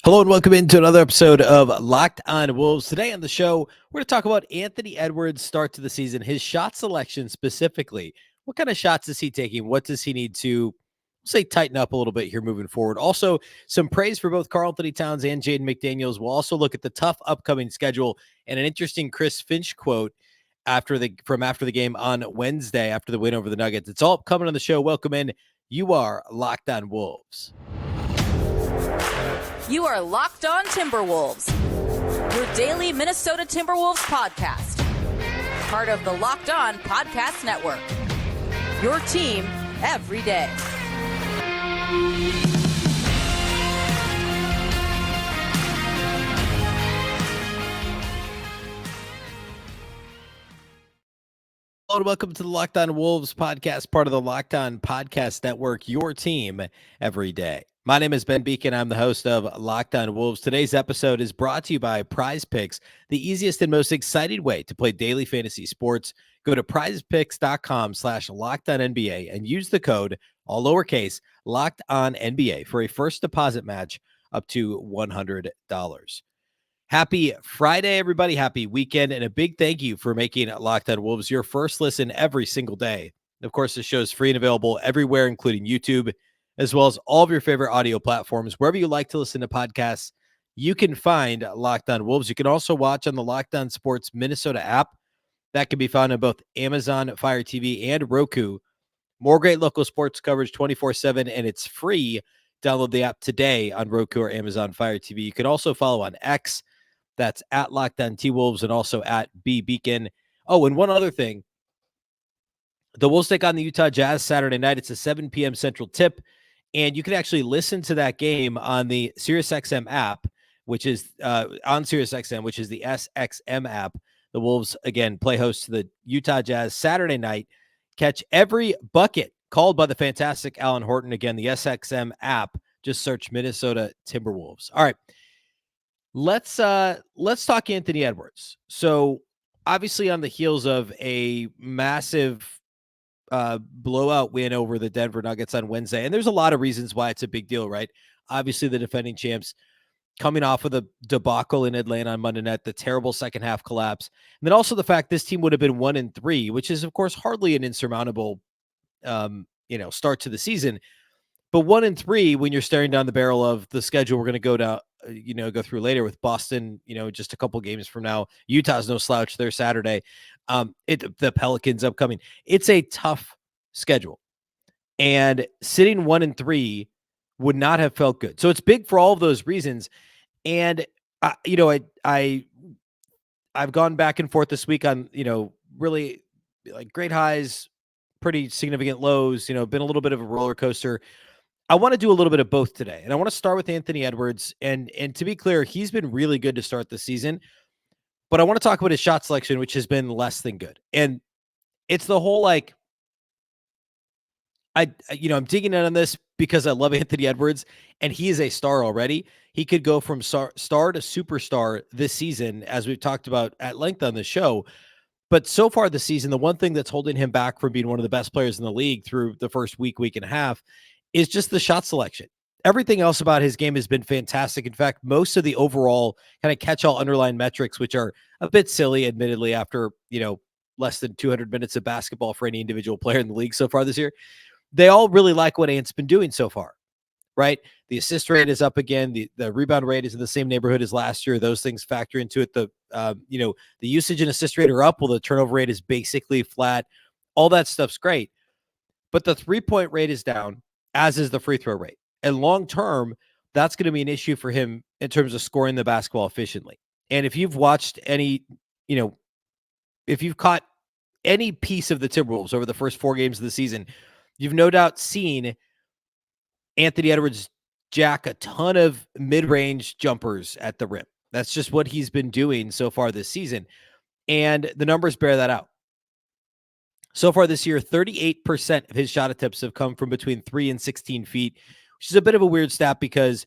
Hello and welcome into another episode of Locked On Wolves. Today on the show, we're going to talk about Anthony Edwards' start to the season, his shot selection specifically. What kind of shots is he taking? What does he need to, say, tighten up a little bit here moving forward? Also, some praise for both Karl-Anthony Towns and Jaden McDaniels. We'll also look at the tough upcoming schedule and an interesting Chris Finch quote after the game on Wednesday after the win over the Nuggets. It's all coming on the show. Welcome in. You are Locked On Wolves. You are Locked On Timberwolves, your daily Minnesota Timberwolves podcast. Part of the Locked On Podcast Network. Your team every day. Hello and welcome to the Locked On Wolves podcast, part of the Locked On Podcast Network, your team every day. My name is Beecken. I'm the host of Locked On Wolves. Today's episode is brought to you by PrizePicks, the easiest and most exciting way to play daily fantasy sports. Go to prizepicks.com/LockedOnNBA and use the code, all lowercase, LockedOnNBA for a first deposit match up to $100. Happy Friday, everybody. Happy weekend. And a big thank you for making Locked On Wolves your first listen every single day. Of course, the show is free and available everywhere, including YouTube, as well as all of your favorite audio platforms. Wherever you like to listen to podcasts, you can find Locked On Wolves. You can also watch on the Locked On Sports Minnesota app. That can be found on both Amazon, Fire TV, and Roku. More great local sports coverage 24/7, and it's free. Download the app today on Roku or Amazon Fire TV. You can also follow on X. That's at Locked On T-Wolves and also at Beecken. Oh, and one other thing. The Wolves take on the Utah Jazz Saturday night. It's a 7 p.m. Central tip. And you can actually listen to that game on the SiriusXM app, which is on SiriusXM, which is the SXM app. The Wolves, again, play host to the Utah Jazz Saturday night. Catch every bucket called by the fantastic Alan Horton. Again, the SXM app. Just search Minnesota Timberwolves. All right. Let's talk Anthony Edwards. So obviously on the heels of a massive blowout win over the Denver Nuggets on Wednesday. And there's a lot of reasons why it's a big deal, right? Obviously, the defending champs coming off of the debacle in Atlanta on Monday night, the terrible second half collapse. And then also the fact this team would have been 1-3, which is, of course, hardly an insurmountable, start to the season. But 1-3, when you're staring down the barrel of the schedule we're going to go through later with Boston, just a couple games from now. Utah's no slouch. They're Saturday. The Pelicans upcoming. It's a tough schedule, and sitting 1-3 would not have felt good. So it's big for all of those reasons. And I've gone back and forth this week on really like great highs, pretty significant lows. Been a little bit of a roller coaster. I want to do a little bit of both today, and I want to start with Anthony Edwards. And to be clear, he's been really good to start the season. But I want to talk about his shot selection, which has been less than good. And it's the whole I'm digging in on this because I love Anthony Edwards, and he is a star already. He could go from star to superstar this season, as we've talked about at length on the show. But so far this season, the one thing that's holding him back from being one of the best players in the league through the first week and a half is just the shot selection. Everything else about his game has been fantastic. In fact, most of the overall kind of catch-all underlying metrics, which are a bit silly, admittedly, after, less than 200 minutes of basketball for any individual player in the league so far this year, they all really like what Ant's been doing so far, right? The assist rate is up again. The rebound rate is in the same neighborhood as last year. Those things factor into it. The usage and assist rate are up. Well, the turnover rate is basically flat. All that stuff's great. But the three-point rate is down, as is the free throw rate. And long-term, that's going to be an issue for him in terms of scoring the basketball efficiently. And if you've watched if you've caught any piece of the Timberwolves over the first 4 games of the season, you've no doubt seen Anthony Edwards jack a ton of mid-range jumpers at the rim. That's just what he's been doing so far this season. And the numbers bear that out. So far this year, 38% of his shot attempts have come from between 3 and 16 feet, which is a bit of a weird stat because,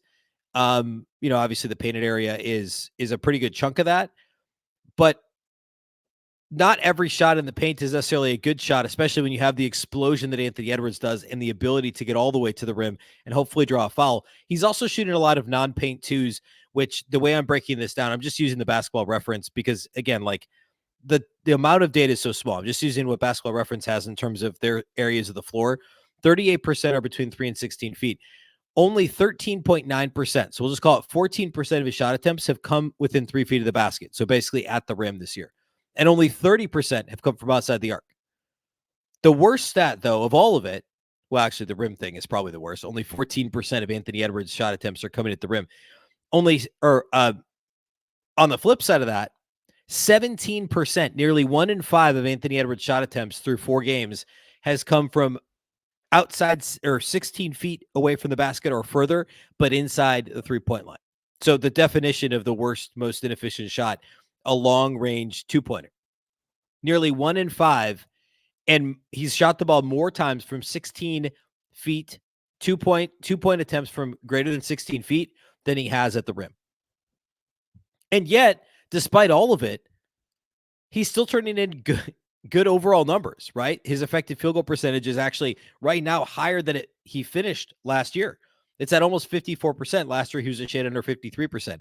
obviously the painted area is a pretty good chunk of that. But not every shot in the paint is necessarily a good shot, especially when you have the explosion that Anthony Edwards does and the ability to get all the way to the rim and hopefully draw a foul. He's also shooting a lot of non-paint twos, which the way I'm breaking this down, I'm just using the Basketball Reference because, again, like the amount of data is so small. I'm just using what Basketball Reference has in terms of their areas of the floor. 38% are between 3 and 16 feet. Only 13.9%. So we'll just call it 14% of his shot attempts have come within 3 feet of the basket. So basically at the rim this year. And only 30% have come from outside the arc. The worst stat, though, of all of it, well, actually, the rim thing is probably the worst. Only 14% of Anthony Edwards' shot attempts are coming at the rim. On the flip side of that, 17%, nearly 1 in 5 of Anthony Edwards' shot attempts through 4 games has come from outside or 16 feet away from the basket or further, but inside the 3-point line. So the definition of the worst, most inefficient shot, a long-range 2-pointer. Nearly 1 in 5, and he's shot the ball more times from 16 feet, 2-point attempts from greater than 16 feet than he has at the rim. And yet, despite all of it, he's still turning in good overall numbers, right? His effective field goal percentage is actually right now higher than he finished last year. It's at almost 54%. Last year, he was a shade under 53%.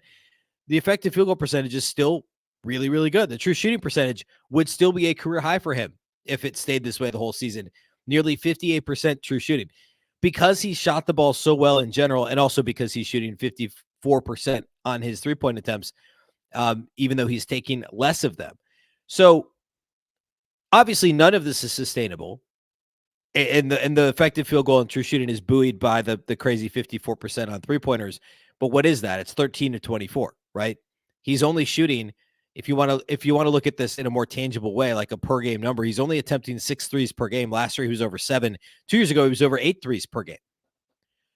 The effective field goal percentage is still really, really good. The true shooting percentage would still be a career high for him if it stayed this way the whole season. Nearly 58% true shooting. Because he shot the ball so well in general, and also because he's shooting 54% on his 3-point attempts, even though he's taking less of them. So obviously none of this is sustainable. And the effective field goal and true shooting is buoyed by the crazy 54% on 3-pointers. But what is that? It's 13 to 24, right? He's only shooting, if you want to look at this in a more tangible way, like a per game number, he's only attempting 6 threes per game. Last year he was over 7. 2 years ago he was over 8 threes per game.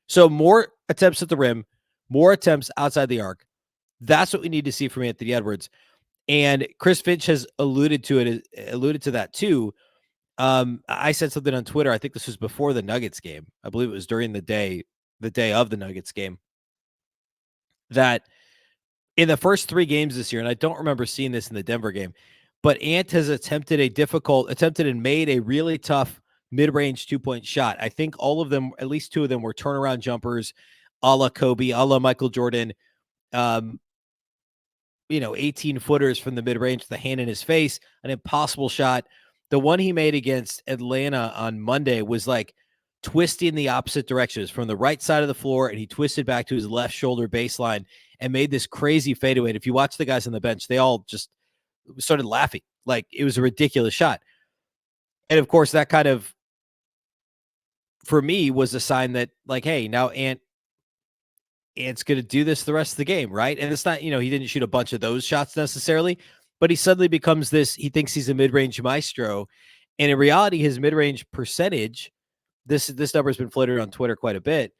So more attempts at the rim, more attempts outside the arc. That's what we need to see from Anthony Edwards. And Chris Finch has alluded to that too. I said something on Twitter. I think this was before the Nuggets game. I believe it was during the day of the Nuggets game, that in the first 3 games this year, and I don't remember seeing this in the Denver game, but Ant has attempted and made a really tough mid-range 2-point shot. I think all of them, at least 2 of them, were turnaround jumpers, a la Kobe, a la Michael Jordan. 18-footers from the mid-range with the hand in his face, an impossible shot. The one he made against Atlanta on Monday was like twisting the opposite directions from the right side of the floor, and he twisted back to his left shoulder baseline and made this crazy fadeaway. And if you watch the guys on the bench, they all just started laughing. Like, it was a ridiculous shot. And of course, that kind of, for me, was a sign that, like, hey, now Ant's going to do this the rest of the game, right? And it's not, he didn't shoot a bunch of those shots necessarily, but he suddenly becomes this, he thinks he's a mid-range maestro. And in reality, his mid-range percentage, this number has been floated on Twitter quite a bit.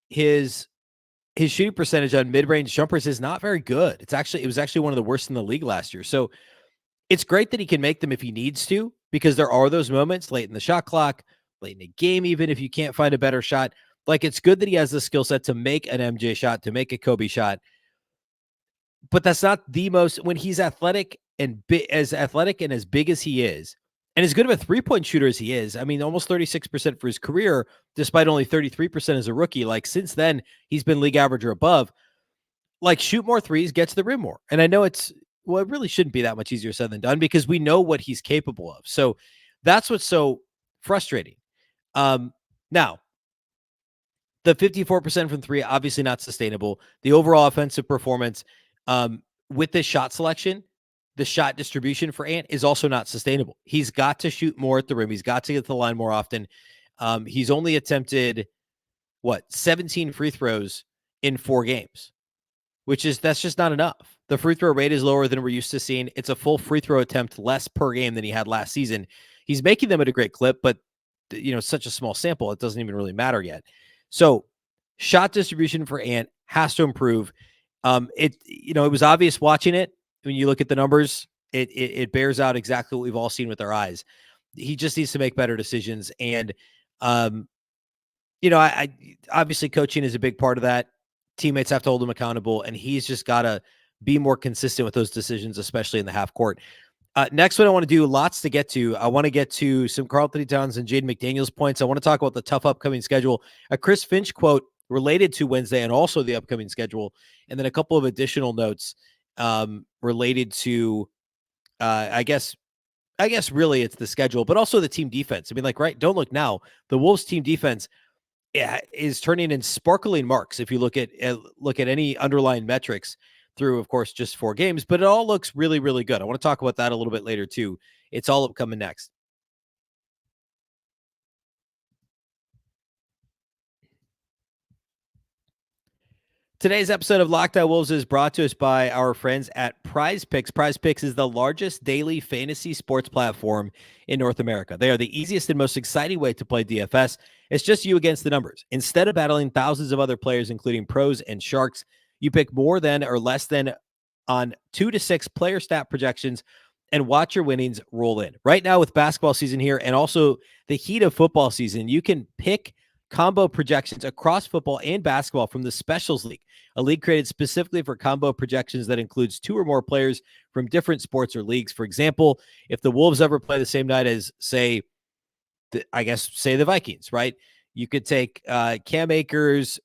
His shooting percentage on mid-range jumpers is not very good. It was actually one of the worst in the league last year. So it's great that he can make them if he needs to, because there are those moments late in the shot clock, late in the game, even if you can't find a better shot. Like, it's good that he has the skill set to make an MJ shot, to make a Kobe shot. But that's not the most, when he's athletic and as big as he is, and as good of a 3-point shooter as he is. I mean, almost 36% for his career, despite only 33% as a rookie. Like, since then, he's been league average or above. Like, shoot more threes, get to the rim more. And I know it really shouldn't be that much easier said than done, because we know what he's capable of. So that's what's so frustrating. Now, the 54% from 3, obviously not sustainable. The overall offensive performance, with this shot selection, the shot distribution for Ant is also not sustainable. He's got to shoot more at the rim. He's got to get to the line more often. He's only attempted 17 free throws in 4 games, that's just not enough. The free throw rate is lower than we're used to seeing. It's a full free throw attempt less per game than he had last season. He's making them at a great clip, but such a small sample, it doesn't even really matter yet. So shot distribution for Ant has to improve. It was obvious watching it. When you look at the numbers, it bears out exactly what we've all seen with our eyes. He just needs to make better decisions. And, I obviously coaching is a big part of that. Teammates have to hold him accountable, and he's just got to be more consistent with those decisions, especially in the half court. Next one I want to do, lots to get to. I want to get to some Karl-Anthony Towns and Jaden McDaniels points. I want to talk about the tough upcoming schedule, a Chris Finch quote related to Wednesday and also the upcoming schedule, and then a couple of additional notes related to, I guess really it's the schedule, but also the team defense. I mean, like, right, don't look now. The Wolves team defense is turning in sparkling marks if you look at any underlying metrics through, of course, just 4 games, but it all looks really, really good. I want to talk about that a little bit later too. It's all upcoming next. Today's episode of Locked On Wolves is brought to us by our friends at PrizePicks. PrizePicks is the largest daily fantasy sports platform in North America. They are the easiest and most exciting way to play DFS. It's just you against the numbers. Instead of battling thousands of other players, including pros and sharks, you pick more than or less than on 2 to 6 player stat projections and watch your winnings roll in. Right now, with basketball season here and also the heat of football season, you can pick combo projections across football and basketball from the Specials League, a league created specifically for combo projections that includes 2 or more players from different sports or leagues. For example, if the Wolves ever play the same night as, say the Vikings, right? You could take Cam Akers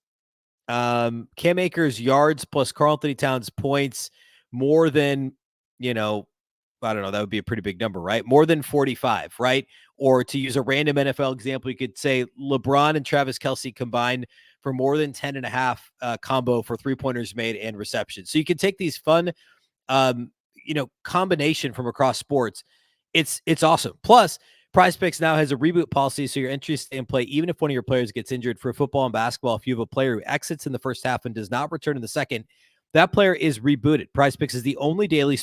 yards plus Karl-Anthony Towns points more than, I don't know, that would be a pretty big number, right? More than 45, right? Or to use a random NFL example, you could say LeBron and Travis Kelce combined for more than 10.5 combo for 3-pointers made and receptions. So you can take these fun, combination from across sports. It's awesome. Plus, PrizePicks now has a reboot policy, so your entries stay in play even if one of your players gets injured. For football and basketball, if you have a player who exits in the first half and does not return in the second, that player is rebooted. PrizePicks is the only daily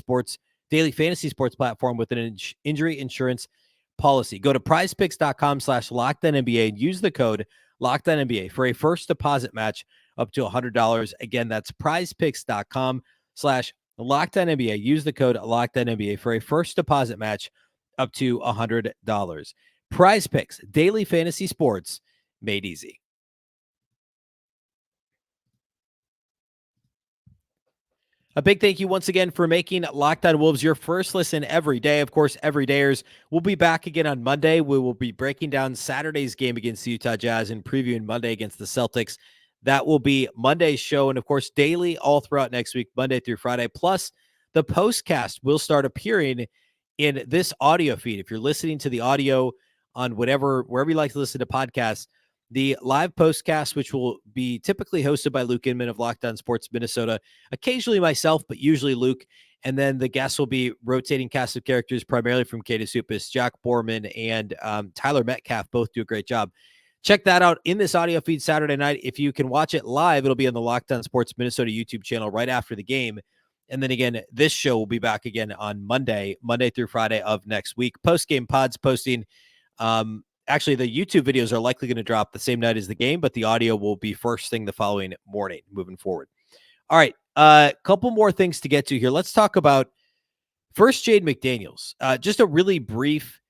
fantasy sports platform with an injury insurance policy. Go to prizepicks.com/LockedOnNBA and use the code LockedOnNBA for a first deposit match up to $100. Again, that's prizepicks.com/LockedOnNBA. Use the code LockedOnNBA for a first deposit match up to $100. PrizePicks, daily fantasy sports made easy. A big thank you once again for making Locked On Wolves your first listen every day. Of course, everydayers will be back again on Monday. We will be breaking down Saturday's game against the Utah Jazz and previewing Monday against the Celtics. That will be Monday's show. And of course, daily all throughout next week, Monday through Friday. Plus, the postcast will start appearing in this audio feed. If you're listening to the audio on wherever you like to listen to podcasts, the live postcast, which will be typically hosted by Luke Inman of Locked On Sports Minnesota, occasionally myself, but usually Luke. And then the guests will be rotating cast of characters, primarily from Katie Supis, Jack Borman, and Tyler Metcalf. Both do a great job. Check that out in this audio feed Saturday night. If you can watch it live, it'll be on the Locked On Sports Minnesota YouTube channel right after the game. And then again, this show will be back again on Monday through Friday of next week. Post-game pods posting. Actually, the YouTube videos are likely going to drop the same night as the game, but the audio will be first thing the following morning moving forward. All right, a couple more things to get to here. Let's talk about first Jaden McDaniels. Just a really brief,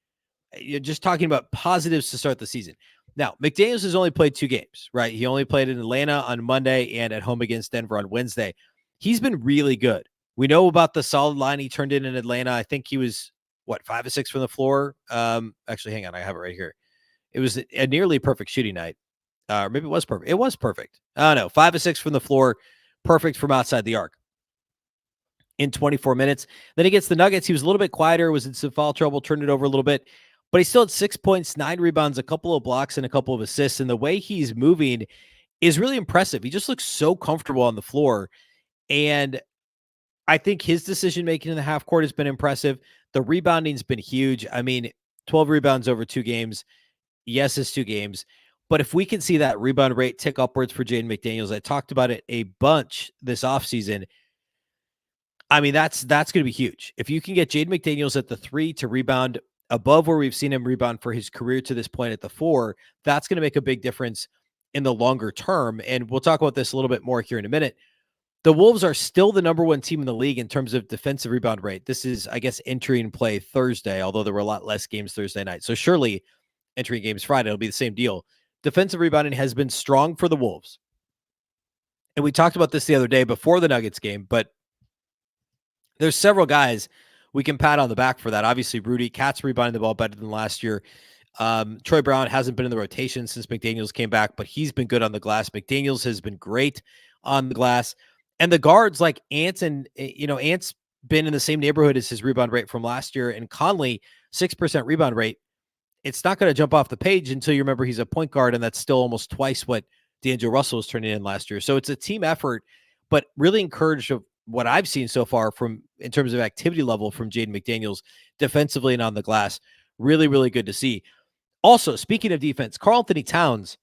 just talking about positives to start the season. Now, McDaniels has only played 2 games, right? He only played in Atlanta on Monday and at home against Denver on Wednesday. He's been really good. We know about the solid line he turned in Atlanta. I think he was, 5 of 6 from the floor? Actually, hang on. I have it right here. It was a nearly perfect shooting night. Maybe it was perfect. It was perfect. Oh, no. 5 of 6 from the floor. Perfect from outside the arc in 24 minutes. Then against the Nuggets, he was a little bit quieter, was in some foul trouble, turned it over a little bit. But he still had 6 points, 9 rebounds, a couple of blocks, and a couple of assists. And the way he's moving is really impressive. He just looks so comfortable on the floor. And I think his decision-making in the half court has been impressive. The rebounding's been huge. I mean, 12 rebounds over 2 games. Yes, it's 2 games. But if we can see that rebound rate tick upwards for Jaden McDaniels, I talked about it a bunch this offseason. I mean, that's going to be huge. If you can get Jaden McDaniels at the 3 to rebound above where we've seen him rebound for his career to this point at the 4, that's going to make a big difference in the longer term. And we'll talk about this a little bit more here in a minute. The Wolves are still the number 1 team in the league in terms of defensive rebound rate. This is, I guess, entering play Thursday, although there were a lot less games Thursday night. So surely entering games Friday, it'll be the same deal. Defensive rebounding has been strong for the Wolves. And we talked about this the other day before the Nuggets game, but there's several guys we can pat on the back for that. Obviously, Rudy Cat's rebounding the ball better than last year. Troy Brown hasn't been in the rotation since McDaniels came back, but he's been good on the glass. McDaniels has been great on the glass. And the guards like Ant Ant's been in the same neighborhood as his rebound rate from last year. And Conley, 6% rebound rate. It's not going to jump off the page until you remember he's a point guard, and that's still almost twice what D'Angelo Russell was turning in last year. So it's a team effort, but really encouraged of what I've seen so far from in terms of activity level from Jaden McDaniels defensively and on the glass. Really, really good to see. Also, speaking of defense, Karl-Anthony Towns,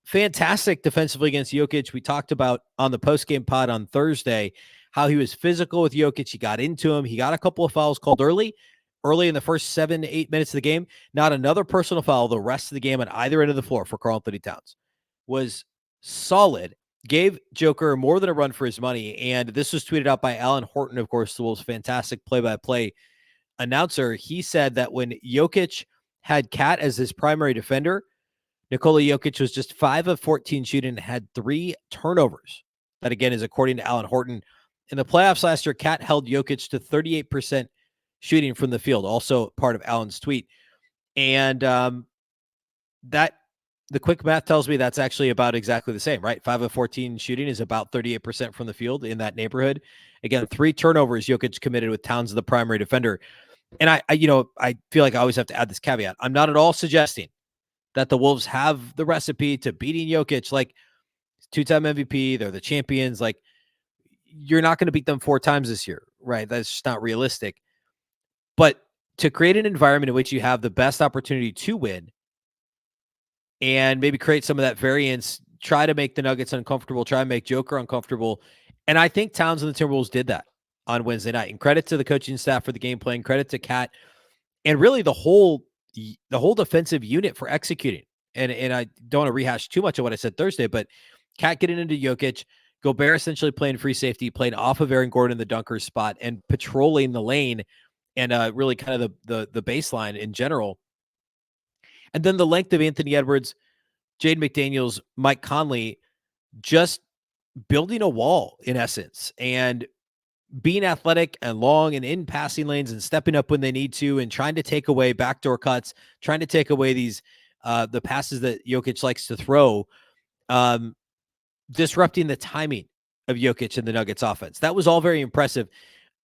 fantastic defensively against Jokic. We talked about on the postgame pod on Thursday how he was physical with Jokic. He got into him. He got a couple of fouls called early in the first 7 to 8 minutes of the game. Not another personal foul the rest of the game on either end of the floor for Karl-Anthony Towns. Was solid. Gave Joker more than a run for his money. And this was tweeted out by Alan Horton, of course, the Wolves' fantastic play-by-play announcer. He said that when Jokic had Cat as his primary defender, Nikola Jokic was just 5 of 14 shooting and had 3 turnovers. That, again, is according to Alan Horton. In the playoffs last year, Cat held Jokic to 38% shooting from the field, also part of Alan's tweet. And that the quick math tells me that's actually about exactly the same, right? 5 of 14 shooting is about 38% from the field in that neighborhood. Again, 3 turnovers Jokic committed with Towns the primary defender. And I feel like I always have to add this caveat. I'm not at all suggesting that the Wolves have the recipe to beating Jokic. Like, 2-time MVP, they're the champions. Like, you're not going to beat them 4 times this year, right? That's just not realistic. But to create an environment in which you have the best opportunity to win and maybe create some of that variance, try to make the Nuggets uncomfortable, try to make Joker uncomfortable. And I think Towns and the Timberwolves did that on Wednesday night. And credit to the coaching staff for the game plan, credit to Cat, and really the whole defensive unit for executing. And I don't want to rehash too much of what I said Thursday, but Cat getting into Jokic, Gobert essentially playing free safety, playing off of Aaron Gordon in the dunker spot and patrolling the lane and really kind of the baseline in general. And then the length of Anthony Edwards, Jaden McDaniels, Mike Conley, just building a wall in essence and being athletic and long and in passing lanes and stepping up when they need to and trying to take away backdoor cuts, trying to take away these the passes that Jokic likes to throw, disrupting the timing of Jokic and the Nuggets offense. That was all very impressive.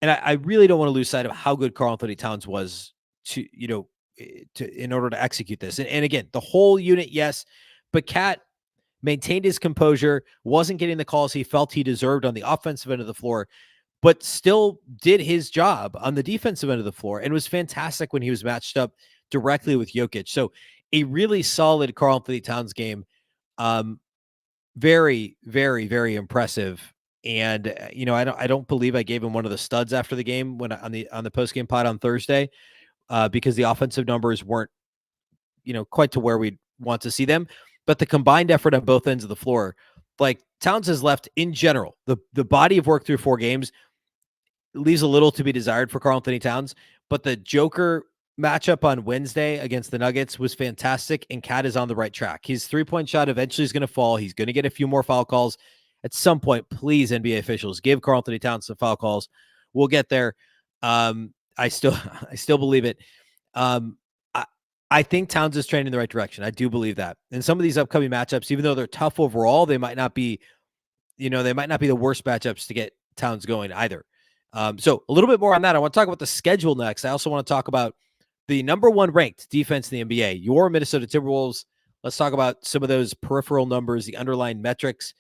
And I really don't want to lose sight of how good Karl-Anthony Towns was in order to execute this. And again, the whole unit, yes, but Cat maintained his composure, wasn't getting the calls he felt he deserved on the offensive end of the floor, but still did his job on the defensive end of the floor and was fantastic when he was matched up directly with Jokic. So a really solid Karl-Anthony Towns game. Very, very, very impressive. And I don't believe I gave him one of the studs after the game when on the post-game pod on Thursday, because the offensive numbers weren't, quite to where we'd want to see them. But the combined effort on both ends of the floor, like Towns has left in general, the body of work through 4 games leaves a little to be desired for Karl-Anthony Towns. But the Joker matchup on Wednesday against the Nuggets was fantastic, and Cat is on the right track. His 3-point shot eventually is going to fall. He's going to get a few more foul calls. At some point, please, NBA officials, give Karl-Anthony Towns some foul calls. We'll get there. I still believe it. I think Towns is trending in the right direction. I do believe that. And some of these upcoming matchups, even though they're tough overall, they might not be the worst matchups to get Towns going either. So a little bit more on that. I want to talk about the schedule next. I also want to talk about the number 1 ranked defense in the NBA, your Minnesota Timberwolves. Let's talk about some of those peripheral numbers, the underlying metrics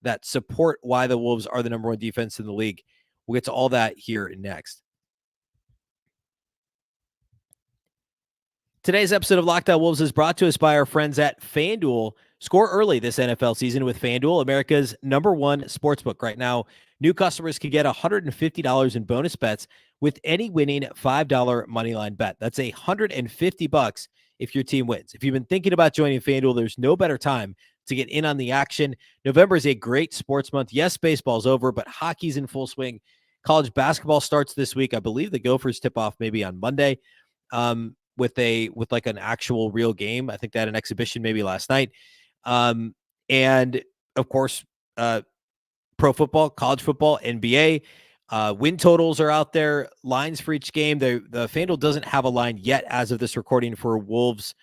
that support why the Wolves are the number 1 defense in the league. We'll get to all that here next. Today's episode of Locked On Wolves is brought to us by our friends at FanDuel. Score early this NFL season with FanDuel, America's number 1 sportsbook. Right now, new customers can get $150 in bonus bets with any winning $5 moneyline bet. That's $150 if your team wins. If you've been thinking about joining FanDuel, there's no better time to get in on the action. November is a great sports month. Yes, baseball's over, but hockey's in full swing. College basketball starts this week. I believe the Gophers tip off maybe on Monday. With like an actual real game. I think they had an exhibition maybe last night. And of course, pro football, college football, NBA. Win totals are out there, lines for each game. The FanDuel doesn't have a line yet as of this recording for Wolves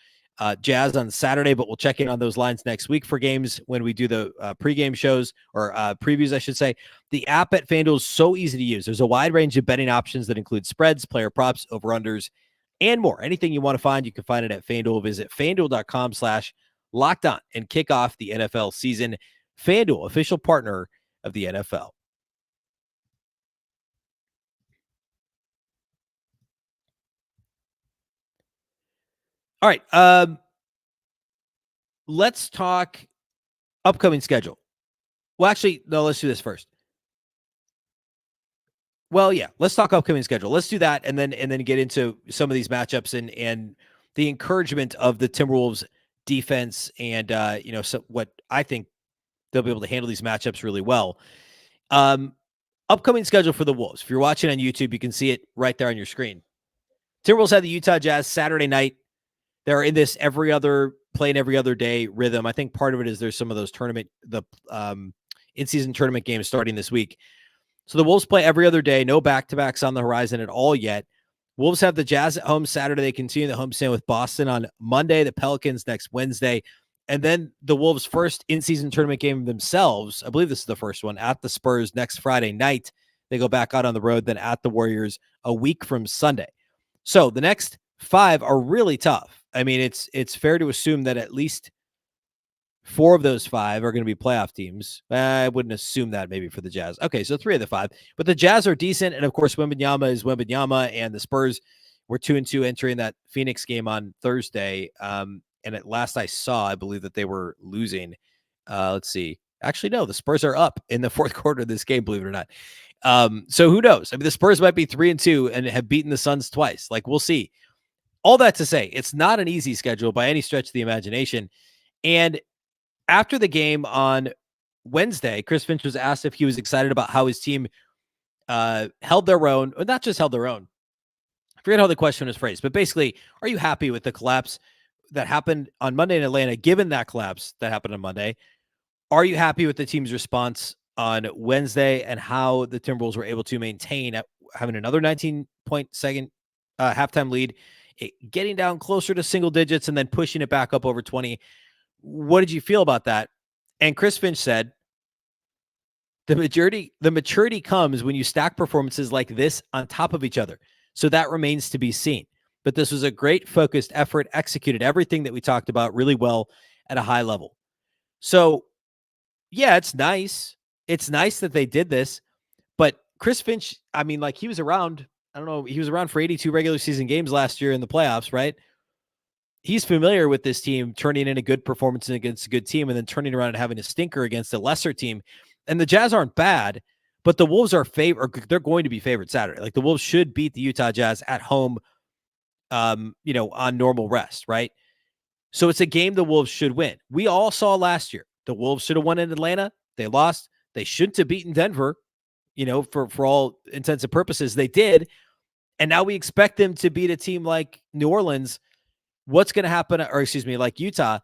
Jazz on Saturday, but we'll check in on those lines next week for games when we do the pregame shows or previews, I should say. The app at FanDuel is so easy to use. There's a wide range of betting options that include spreads, player props, over-unders, and more. Anything you want to find, you can find it at FanDuel. Visit FanDuel.com/lockedon and kick off the NFL season. FanDuel, official partner of the NFL. All right. Let's talk upcoming schedule. Well, actually, no, let's do this first. Well, yeah, let's talk upcoming schedule. Let's do that and then get into some of these matchups and the encouragement of the Timberwolves defense and so what I think they'll be able to handle these matchups really well. Upcoming schedule for the Wolves. If you're watching on YouTube, you can see it right there on your screen. Timberwolves had the Utah Jazz Saturday night. They're in this playing every other day rhythm. I think part of it is there's some of those in-season tournament games starting this week. So the Wolves play every other day. No back-to-backs on the horizon at all yet. Wolves have the Jazz at home Saturday. They continue the homestand with Boston on Monday, the Pelicans next Wednesday, and then the Wolves' first in-season tournament game themselves, I believe this is the first one, at the Spurs next Friday night. They go back out on the road, then at the Warriors a week from Sunday. So the next 5 are really tough. I mean, it's fair to assume that at least 4 of those 5 are going to be playoff teams. I wouldn't assume that maybe for the Jazz. Okay, so 3 of the 5. But the Jazz are decent, and of course, Wembanyama is Wembanyama, and the Spurs were 2-2 entering that Phoenix game on Thursday. And at last I saw, I believe that they were losing. Let's see. Actually, no, the Spurs are up in the fourth quarter of this game, believe it or not. So who knows? I mean, the Spurs might be 3-2 and have beaten the Suns twice. Like, we'll see. All that to say, it's not an easy schedule by any stretch of the imagination. And after the game on Wednesday, Chris Finch was asked if he was excited about how his team held their own, or not just held their own. I forget how the question was phrased, but basically, are you happy with the collapse that happened on Monday in Atlanta, given that collapse that happened on Monday? Are you happy with the team's response on Wednesday and how the Timberwolves were able to maintain having another 19-point second halftime lead, getting down closer to single digits and then pushing it back up over 20? What did you feel about that? And Chris Finch said, the maturity comes when you stack performances like this on top of each other. So that remains to be seen. But this was a great focused effort, executed everything that we talked about really well at a high level. So yeah, it's nice. It's nice that they did this, but Chris Finch, I mean, like, he was around, I don't know, he was around for 82 regular season games last year in the playoffs, right? He's familiar with this team turning in a good performance against a good team and then turning around and having a stinker against a lesser team. And the Jazz aren't bad, but the Wolves are they're going to be favored Saturday. Like, the Wolves should beat the Utah Jazz at home, on normal rest, right? So it's a game the Wolves should win. We all saw last year, the Wolves should have won in Atlanta. They lost. They shouldn't have beaten Denver, for all intents and purposes. They did. And now we expect them to beat a team like New Orleans. What's going to happen, like Utah?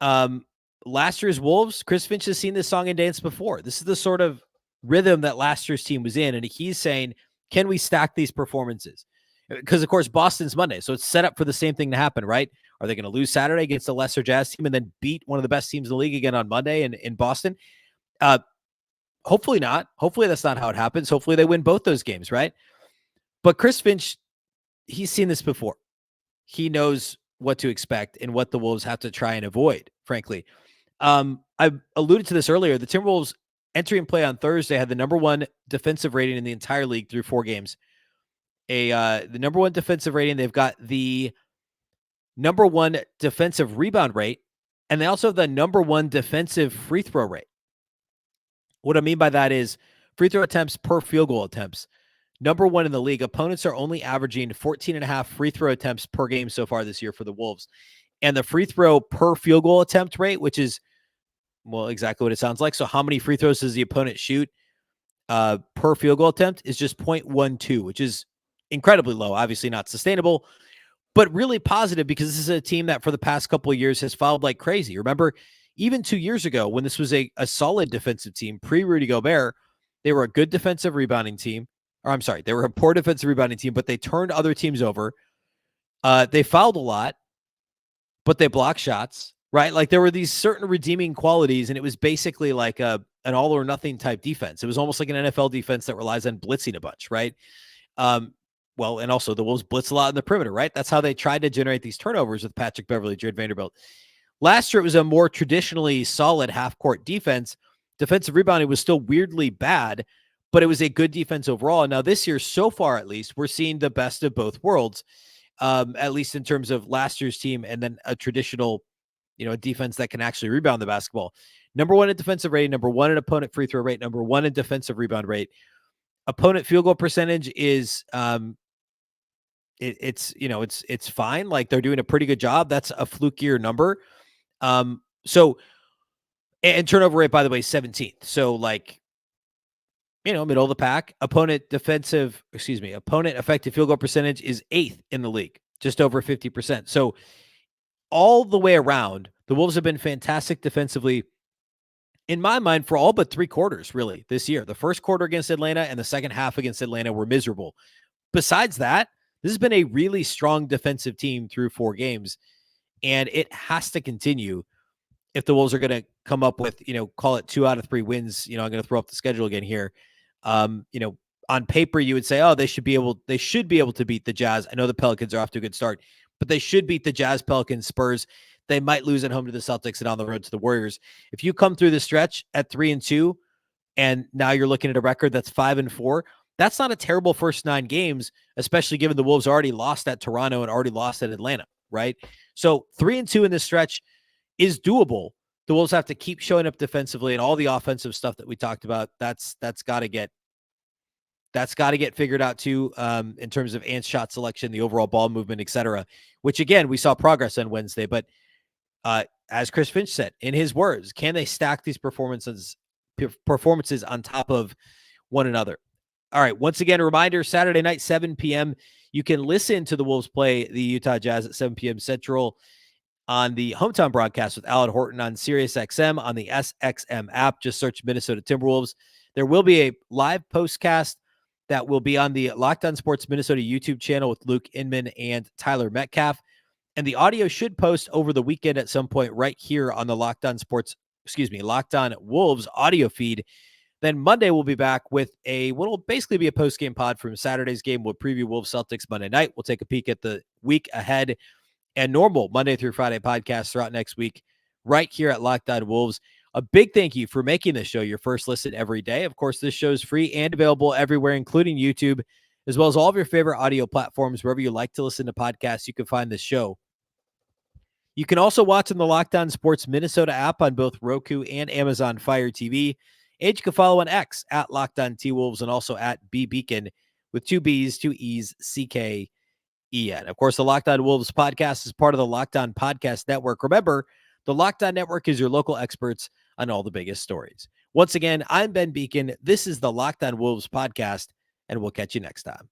Last year's Wolves, Chris Finch has seen this song and dance before. This is the sort of rhythm that last year's team was in. And he's saying, can we stack these performances? Because, of course, Boston's Monday. So it's set up for the same thing to happen, right? Are they going to lose Saturday against a lesser Jazz team and then beat one of the best teams in the league again on Monday in Boston? Hopefully not. Hopefully that's not how it happens. Hopefully they win both those games, right? But Chris Finch, he's seen this before. He knows what to expect and what the Wolves have to try and avoid, frankly. I alluded to this earlier. The Timberwolves entry and play on Thursday had the number 1 defensive rating in the entire league through 4 games. The number 1 defensive rating. They've got the number 1 defensive rebound rate, and they also have the number 1 defensive free throw rate. What I mean by that is free throw attempts per field goal attempts. Number 1 in the league. Opponents are only averaging 14.5 free throw attempts per game so far this year for the Wolves. And the free throw per field goal attempt rate, which is, well, exactly what it sounds like. So how many free throws does the opponent shoot per field goal attempt, is just 0.12, which is incredibly low. Obviously not sustainable, but really positive, because this is a team that for the past couple of years has fouled like crazy. Remember, even 2 years ago when this was a solid defensive team pre-Rudy Gobert, They were a good defensive rebounding team. Or I'm sorry, they were a poor defensive rebounding team, but they turned other teams over. They fouled a lot, but they blocked shots, right? Like there were these certain redeeming qualities, and it was basically like an all or nothing type defense. It was almost like an NFL defense that relies on blitzing a bunch, right? Well, and also the Wolves blitz a lot in the perimeter, right? That's how they tried to generate these turnovers with Patrick Beverley, Jared Vanderbilt. Last year, it was a more traditionally solid half-court defense. Defensive rebounding was still weirdly bad, but it was a good defense overall. And now this year, so far at least, we're seeing the best of both worlds, at least in terms of last year's team and then a traditional, defense that can actually rebound the basketball. Number one in defensive rating, number one in opponent free throw rate, number one in defensive rebound rate. Opponent field goal percentage is it's fine. Like they're doing a pretty good job. That's a flukier number. So and turnover rate, by the way, 17th. So like, middle of the pack. Opponent effective field goal percentage is 8th in the league, just over 50%. So all the way around, the Wolves have been fantastic defensively, in my mind, for all but 3 quarters, really, this year. The first quarter against Atlanta and the second half against Atlanta were miserable. Besides that, this has been a really strong defensive team through 4 games, and it has to continue if the Wolves are going to come up with, call it 2 out of 3 wins. I'm going to throw up the schedule again here. On paper, you would say, oh, they should be able to beat the Jazz. I know the Pelicans are off to a good start, but they should beat the Jazz, Pelicans, Spurs. They might lose at home to the Celtics and on the road to the Warriors. If you come through the stretch at 3-2, and now you're looking at a record that's 5-4, that's not a terrible first 9 games, especially given the Wolves already lost at Toronto and already lost at Atlanta, right? So 3-2 in this stretch is doable. The Wolves have to keep showing up defensively, and all the offensive stuff that we talked about, that's got to get figured out too, in terms of Ant's shot selection, the overall ball movement, etc. Which again, we saw progress on Wednesday, but as Chris Finch said in his words, can they stack these performances on top of one another? All right. Once again, a reminder, Saturday night, 7 p.m. You can listen to the Wolves play the Utah Jazz at 7 p.m. Central on the hometown broadcast with Alan Horton on SiriusXM on the SXM app. Just search Minnesota Timberwolves. There will be a live postcast that will be on the Locked On Sports Minnesota YouTube channel with Luke Inman and Tyler Metcalf. And the audio should post over the weekend at some point right here on the Locked On Wolves audio feed. Then Monday we'll be back with what'll basically be a post-game pod from Saturday's game. We'll preview Wolves Celtics Monday night. We'll take a peek at the week ahead and normal Monday through Friday podcasts throughout next week right here at Locked On Wolves. A big thank you for making this show your first listen every day. Of course, this show is free and available everywhere, including YouTube, as well as all of your favorite audio platforms. Wherever you like to listen to podcasts, you can find this show. You can also watch on the Locked On Sports Minnesota app on both Roku and Amazon Fire TV. And you can follow on X at Locked On T-Wolves and also at Beecken with 2 B's, 2 E's, C-K-E-N. Of course, the Locked On Wolves podcast is part of the Locked On Podcast Network. Remember, the Locked On Network is your local experts on all the biggest stories. Once again, I'm Ben Beecken. This is the Locked On Wolves podcast, and we'll catch you next time.